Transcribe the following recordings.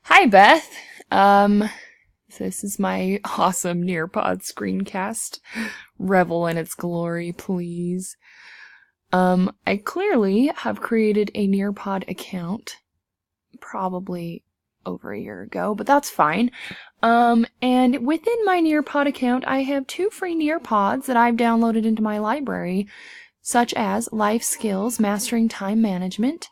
Hi, Beth. This is my awesome Nearpod Screencast. Revel in its glory, please. I clearly have created a Nearpod account probably over a year ago, but that's fine. And within my Nearpod account, I have 2 free Nearpods that I've downloaded into my library, such as Life Skills, Mastering Time Management,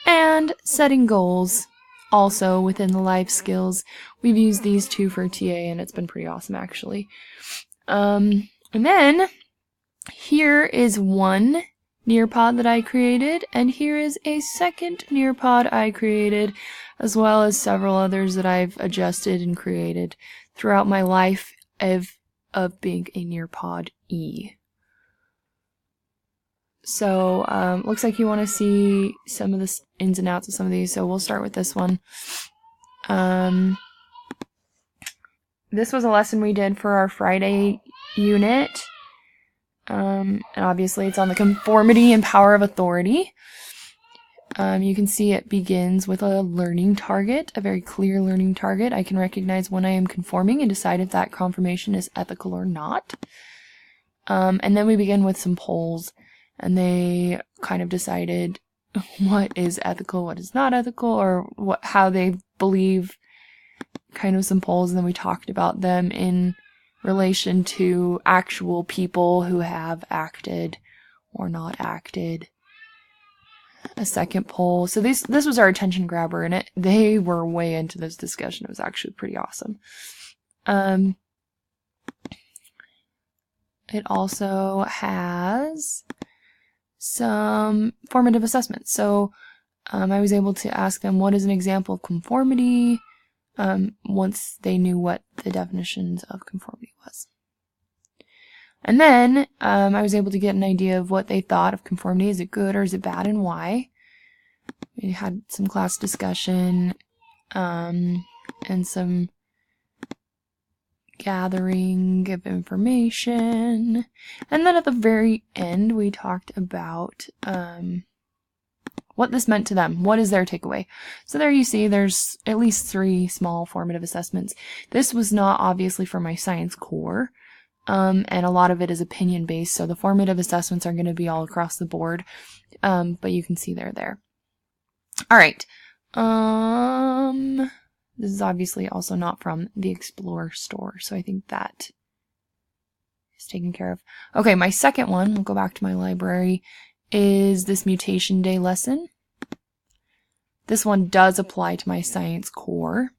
and Setting Goals. Also within the life skills, we've used these 2 for TA, and it's been pretty awesome actually. And then here is one Nearpod that I created, and here is a second Nearpod I created, as well as several others that I've adjusted and created throughout my life of being a Nearpod E. So, looks like you want to see some of the ins and outs of some of these, so we'll start with this one. This was a lesson we did for our Friday unit, and obviously it's on the conformity and power of authority. You can see it begins with a learning target, a very clear learning target. I can recognize when I am conforming and decide if that conformation is ethical or not. And then we begin with some polls. And they kind of decided what is ethical, what is not ethical, or how they believe, kind of some polls, and then we talked about them in relation to actual people who have acted or not acted. A second poll. So this was our attention grabber, and they were way into this discussion. It was actually pretty awesome. It also has some formative assessments. So I was able to ask them what is an example of conformity once they knew what the definitions of conformity was. And then I was able to get an idea of what they thought of conformity. Is it good or is it bad, and why? We had some class discussion and some gathering of information, and then at the very end we talked about what this meant to them. What is their takeaway? So there you see there's at least 3 small formative assessments. This was not obviously for my science core, and a lot of it is opinion based, so the formative assessments are going to be all across the board, but you can see they're there. Alright, this is obviously also not from the Explorer store, so I think that is taken care of. Okay, my second one, we'll go back to my library, is this Mutation Day lesson. This one does apply to my science core.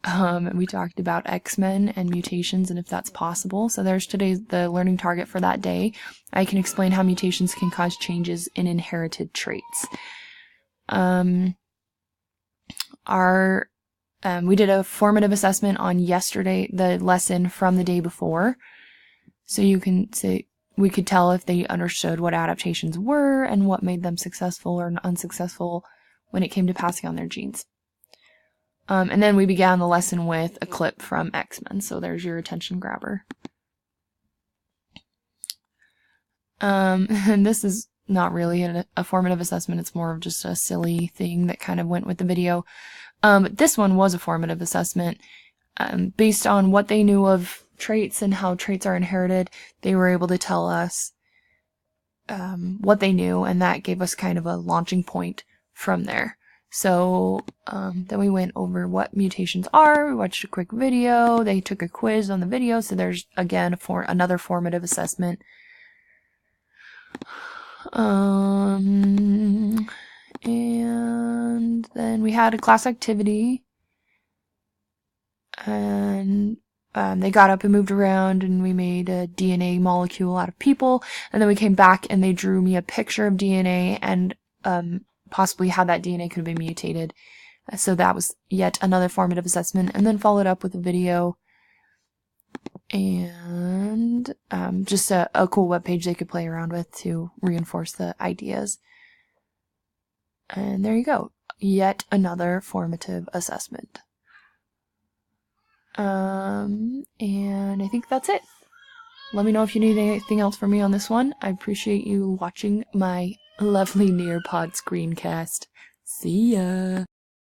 And we talked about X-Men and mutations and if that's possible. So there's the learning target for that day. I can explain how mutations can cause changes in inherited traits. We did a formative assessment on yesterday, the lesson from the day before. So you can say, we could tell if they understood what adaptations were and what made them successful or unsuccessful when it came to passing on their genes. And then we began the lesson with a clip from X-Men. So there's your attention grabber. And this is not really a formative assessment. It's more of just a silly thing that kind of went with the video. But this one was a formative assessment. Based on what they knew of traits and how traits are inherited, they were able to tell us what they knew, and that gave us kind of a launching point from there. So then we went over what mutations are. We watched a quick video. They took a quiz on the video, so there's again another formative assessment. And then we had a class activity, and they got up and moved around, and we made a DNA molecule out of people, and then we came back and they drew me a picture of DNA and possibly how that DNA could have been mutated. So that was yet another formative assessment, and then followed up with a video and just a cool webpage they could play around with to reinforce the ideas. And there you go. Yet another formative assessment. And I think that's it. Let me know if you need anything else from me on this one. I appreciate you watching my lovely Nearpod Screencast. See ya!